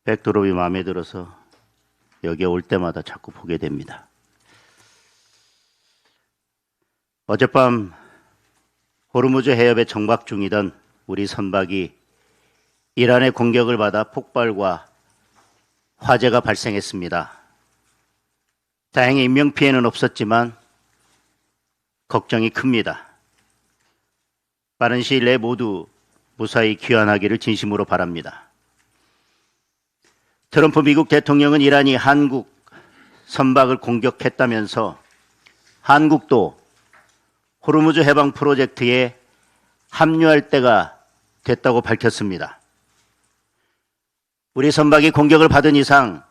백도롭이 마음에 들어서 여기에 올 때마다 자꾸 보게 됩니다. 어젯밤 호르무즈 해협에 정박 중이던 우리 선박이 이란의 공격을 받아 폭발과 화재가 발생했습니다. 다행히 인명피해는 없었지만 걱정이 큽니다. 빠른 시일 내에 모두 무사히 귀환하기를 진심으로 바랍니다. 트럼프 미국 대통령은 이란이 한국 선박을 공격했다면서 한국도 호르무즈 해방 프로젝트에 합류할 때가 됐다고 밝혔습니다. 우리 선박이 공격을 받은 이상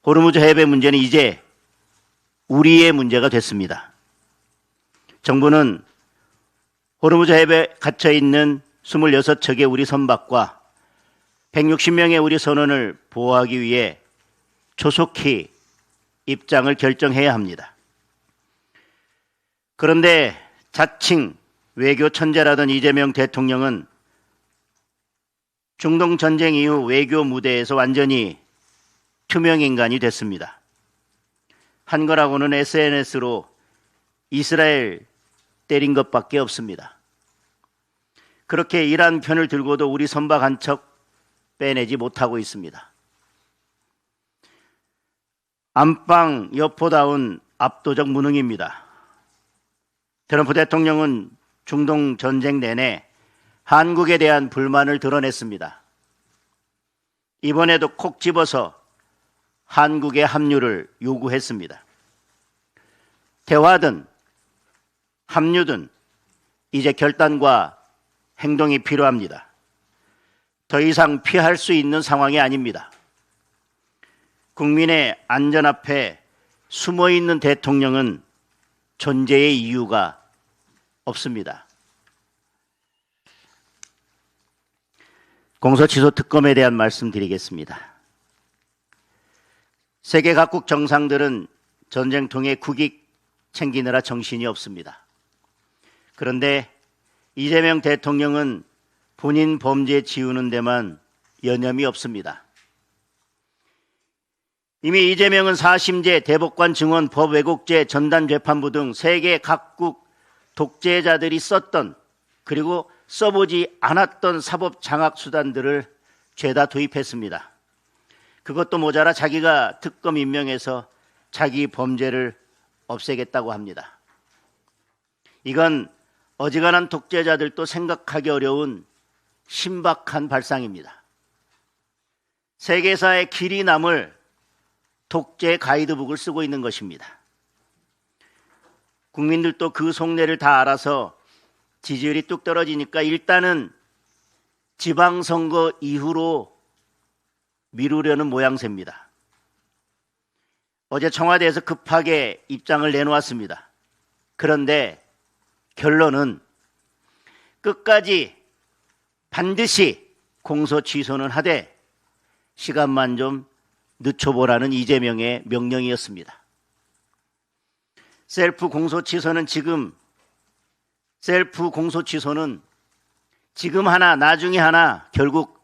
호르무즈 해협의 문제는 이제 우리의 문제가 됐습니다. 정부는 호르무즈 해협에 갇혀있는 26척의 우리 선박과 160명의 우리 선원을 보호하기 위해 조속히 입장을 결정해야 합니다. 그런데 자칭 외교 천재라던 이재명 대통령은 중동 전쟁 이후 외교 무대에서 완전히 투명인간이 됐습니다. 한 거라고는 SNS로 이스라엘 때린 것밖에 없습니다. 그렇게 이란 편을 들고도 우리 선박 한 척 빼내지 못하고 있습니다. 안방 여포다운 압도적 무능입니다. 트럼프 대통령은 중동 전쟁 내내 한국에 대한 불만을 드러냈습니다. 이번에도 콕 집어서 한국의 합류를 요구했습니다. 대화든 합류든 이제 결단과 행동이 필요합니다. 더 이상 피할 수 있는 상황이 아닙니다. 국민의 안전 앞에 숨어있는 대통령은 존재의 이유가 없습니다. 공소취소 특검에 대한 말씀 드리겠습니다. 세계 각국 정상들은 전쟁통에 국익 챙기느라 정신이 없습니다. 그런데 이재명 대통령은 본인 범죄 지우는 데만 여념이 없습니다. 이미 이재명은 사심제, 대법관 증언, 법왜곡죄, 전단재판부 등 세계 각국 독재자들이 썼던 그리고 써보지 않았던 사법 장악 수단들을 죄다 도입했습니다. 그것도 모자라 자기가 특검 임명해서 자기 범죄를 없애겠다고 합니다. 이건 어지간한 독재자들도 생각하기 어려운 신박한 발상입니다. 세계사의 길이 남을 독재 가이드북을 쓰고 있는 것입니다. 국민들도 그 속내를 다 알아서 지지율이 뚝 떨어지니까 일단은 지방선거 이후로 미루려는 모양새입니다. 어제 청와대에서 급하게 입장을 내놓았습니다. 그런데 결론은 끝까지 반드시 공소 취소는 하되 시간만 좀 늦춰보라는 이재명의 명령이었습니다. 셀프 공소 취소는 지금 하나 나중에 하나 결국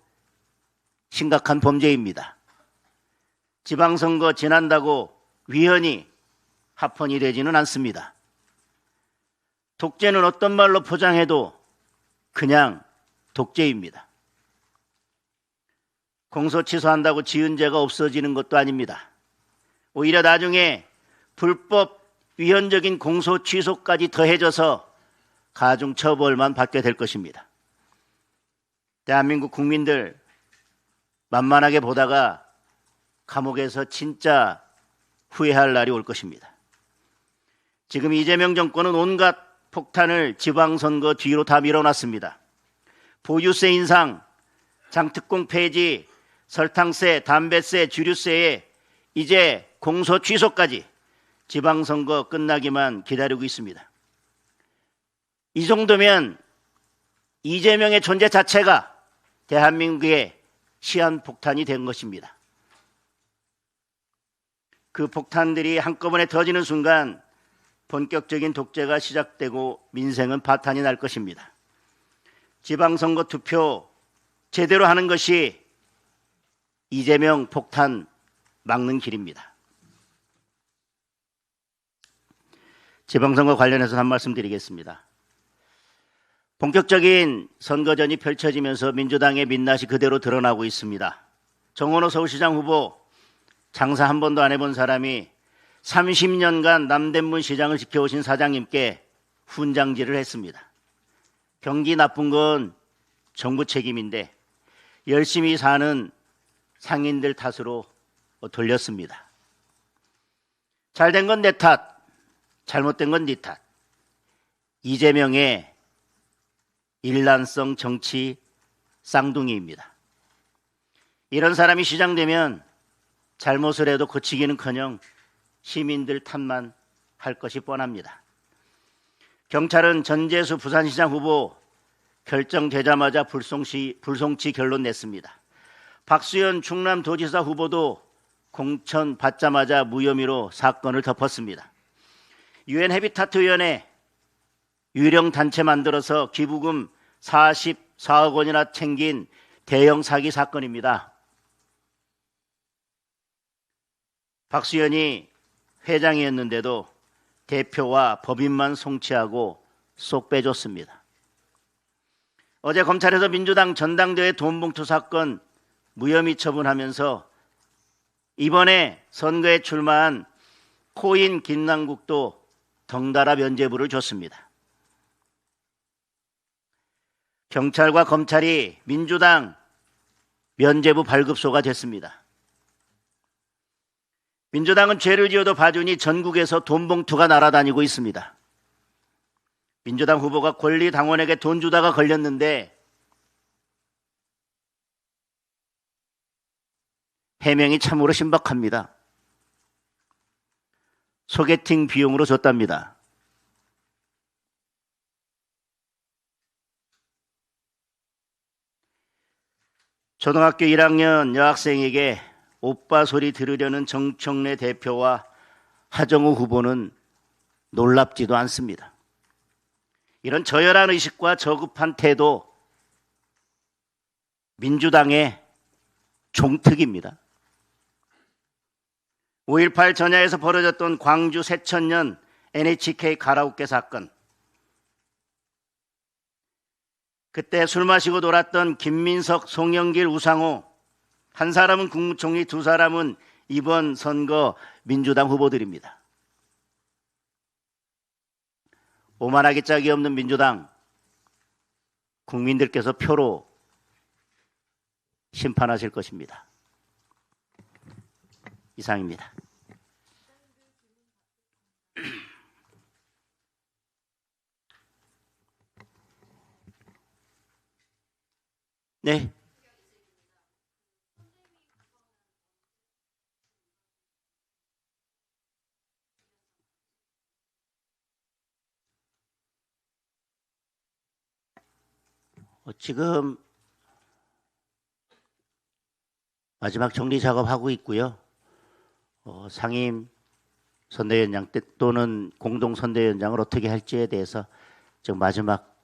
심각한 범죄입니다. 지방선거 지난다고 위헌이 합헌이 되지는 않습니다. 독재는 어떤 말로 포장해도 그냥 독재입니다. 공소 취소한다고 지은 죄가 없어지는 것도 아닙니다. 오히려 나중에 불법 위헌적인 공소 취소까지 더해져서 가중 처벌만 받게 될 것입니다. 대한민국 국민들 만만하게 보다가 감옥에서 진짜 후회할 날이 올 것입니다. 지금 이재명 정권은 온갖 폭탄을 지방선거 뒤로 다 밀어놨습니다. 보유세 인상, 장특공 폐지, 설탕세, 담배세, 주류세에 이제 공소 취소까지 지방선거 끝나기만 기다리고 있습니다. 이 정도면 이재명의 존재 자체가 대한민국의 시한폭탄이 된 것입니다. 그 폭탄들이 한꺼번에 터지는 순간 본격적인 독재가 시작되고 민생은 파탄이 날 것입니다. 지방선거 투표 제대로 하는 것이 이재명 폭탄 막는 길입니다. 지방선거 관련해서 한 말씀 드리겠습니다. 본격적인 선거전이 펼쳐지면서 민주당의 민낯이 그대로 드러나고 있습니다. 정원호 서울시장 후보, 장사 한 번도 안 해본 사람이 30년간 남대문 시장을 지켜오신 사장님께 훈장질을 했습니다. 경기 나쁜 건 정부 책임인데 열심히 사는 상인들 탓으로 돌렸습니다. 잘된 건 내 탓, 잘못된 건 네 탓. 이재명의 일란성 정치 쌍둥이입니다. 이런 사람이 시장 되면 잘못을 해도 고치기는커녕 시민들 탓만 할 것이 뻔합니다. 경찰은 전재수 부산시장 후보 결정되자마자 불송치 결론 냈습니다. 박수현 충남도지사 후보도 공천 받자마자 무혐의로 사건을 덮었습니다. 유엔 해비타트 위원회 유령 단체 만들어서 기부금 44억 원이나 챙긴 대형 사기 사건입니다. 박수현이 회장이었는데도 대표와 법인만 송치하고 쏙 빼줬습니다. 어제 검찰에서 민주당 전당대회 돈봉투 사건 무혐의 처분하면서 이번에 선거에 출마한 코인 김남국도 덩달아 면죄부를 줬습니다. 경찰과 검찰이 민주당 면죄부 발급소가 됐습니다. 민주당은 죄를 지어도 봐주니 전국에서 돈봉투가 날아다니고 있습니다. 민주당 후보가 권리당원에게 돈 주다가 걸렸는데 해명이 참으로 신박합니다. 소개팅 비용으로 줬답니다. 초등학교 1학년 여학생에게 오빠 소리 들으려는 정청래 대표와 하정우 후보는 놀랍지도 않습니다. 이런 저열한 의식과 저급한 태도, 민주당의 종특입니다. 5.18 전야에서 벌어졌던 광주 새천년 NHK 가라오케 사건, 그때 술 마시고 놀았던 김민석, 송영길, 우상호, 한 사람은 국무총리, 두 사람은 이번 선거 민주당 후보들입니다. 오만하기 짝이 없는 민주당, 국민들께서 표로 심판하실 것입니다. 이상입니다. 네. 지금 마지막 정리 작업하고 있고요. 상임 선대위원장 또는 공동 선대위원장을 어떻게 할지에 대해서 지금 마지막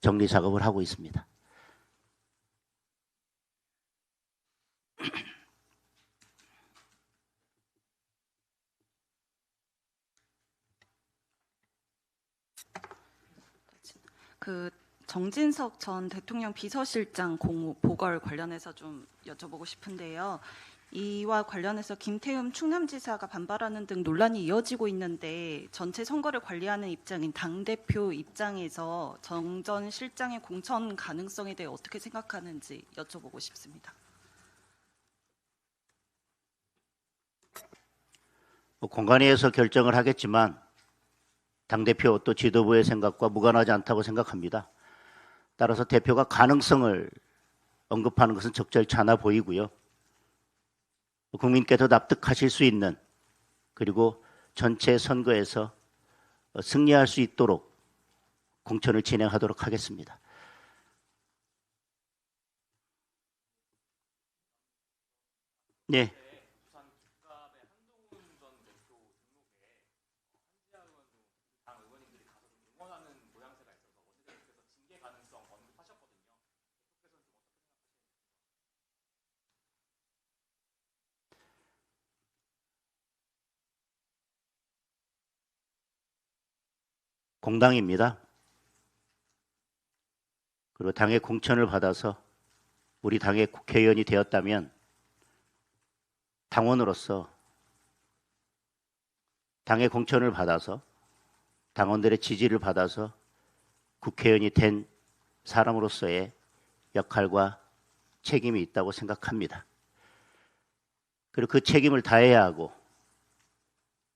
정리 작업을 하고 있습니다. 정진석 전 대통령 비서실장 공호 보궐 관련해서 좀 여쭤보고 싶은데요. 이와 관련해서 김태흠 충남지사가 반발하는 등 논란이 이어지고 있는데 전체 선거를 관리하는 입장인 당대표 입장에서 정 전 실장의 공천 가능성에 대해 어떻게 생각하는지 여쭤보고 싶습니다. 공관위에서 결정을 하겠지만 당대표 또 지도부의 생각과 무관하지 않다고 생각합니다. 따라서 대표가 가능성을 언급하는 것은 적절치 않아 보이고요. 국민께서 납득하실 수 있는, 그리고 전체 선거에서 승리할 수 있도록 공천을 진행하도록 하겠습니다. 네. 공당입니다. 그리고 당의 공천을 받아서 우리 당의 국회의원이 되었다면 당원으로서 당의 공천을 받아서 당원들의 지지를 받아서 국회의원이 된 사람으로서의 역할과 책임이 있다고 생각합니다. 그리고 그 책임을 다해야 하고,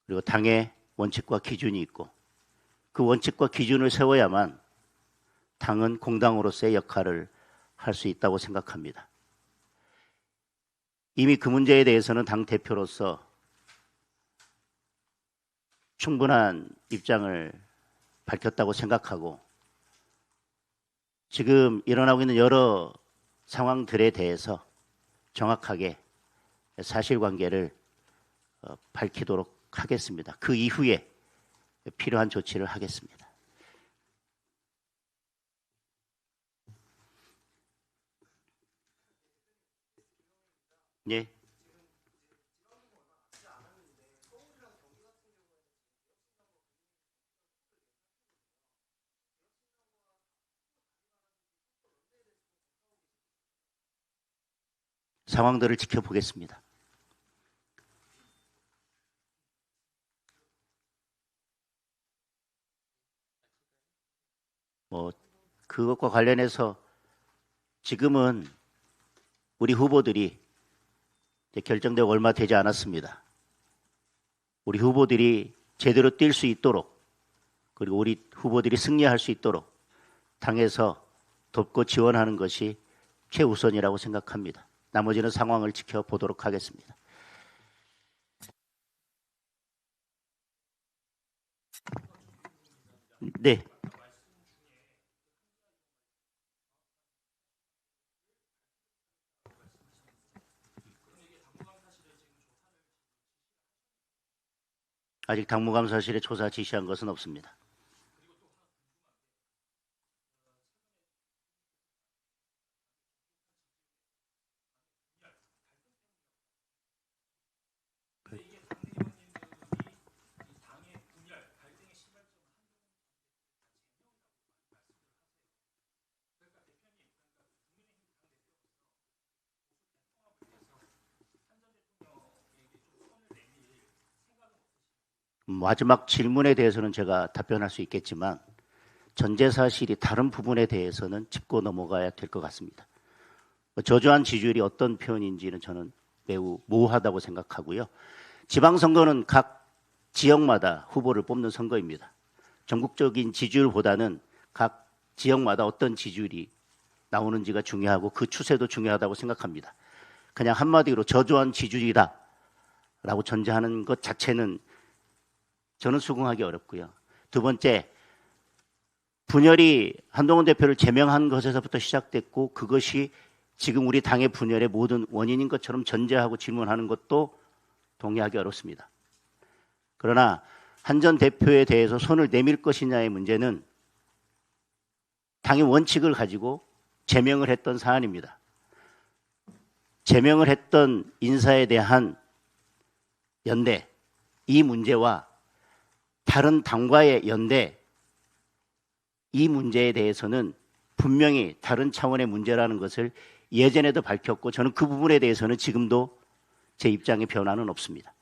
그리고 당의 원칙과 기준이 있고, 그 원칙과 기준을 세워야만 당은 공당으로서의 역할을 할 수 있다고 생각합니다. 이미 그 문제에 대해서는 당 대표로서 충분한 입장을 밝혔다고 생각하고, 지금 일어나고 있는 여러 상황들에 대해서 정확하게 사실관계를 밝히도록 하겠습니다. 그 이후에 필요한 조치를 하겠습니다. 예. 상황들을 지켜보겠습니다. 그것과 관련해서 지금은 우리 후보들이 결정되고 얼마 되지 않았습니다. 우리 후보들이 제대로 뛸 수 있도록, 그리고 우리 후보들이 승리할 수 있도록 당에서 돕고 지원하는 것이 최우선이라고 생각합니다. 나머지는 상황을 지켜보도록 하겠습니다. 네. 아직 당무감사실에 조사 지시한 것은 없습니다. 마지막 질문에 대해서는 제가 답변할 수 있겠지만 전제 사실이 다른 부분에 대해서는 짚고 넘어가야 될 것 같습니다. 저조한 지지율이 어떤 표현인지는 저는 매우 모호하다고 생각하고요. 지방선거는 각 지역마다 후보를 뽑는 선거입니다. 전국적인 지지율보다는 각 지역마다 어떤 지지율이 나오는지가 중요하고 그 추세도 중요하다고 생각합니다. 그냥 한마디로 저조한 지지율이다라고 전제하는 것 자체는 저는 수긍하기 어렵고요. 두 번째, 분열이 한동훈 대표를 제명한 것에서부터 시작됐고 그것이 지금 우리 당의 분열의 모든 원인인 것처럼 전제하고 질문하는 것도 동의하기 어렵습니다. 그러나 한 전 대표에 대해서 손을 내밀 것이냐의 문제는 당의 원칙을 가지고 제명을 했던 사안입니다. 제명을 했던 인사에 대한 연대, 이 문제와 다른 당과의 연대, 이 문제에 대해서는 분명히 다른 차원의 문제라는 것을 예전에도 밝혔고 저는 그 부분에 대해서는 지금도 제 입장의 변화는 없습니다.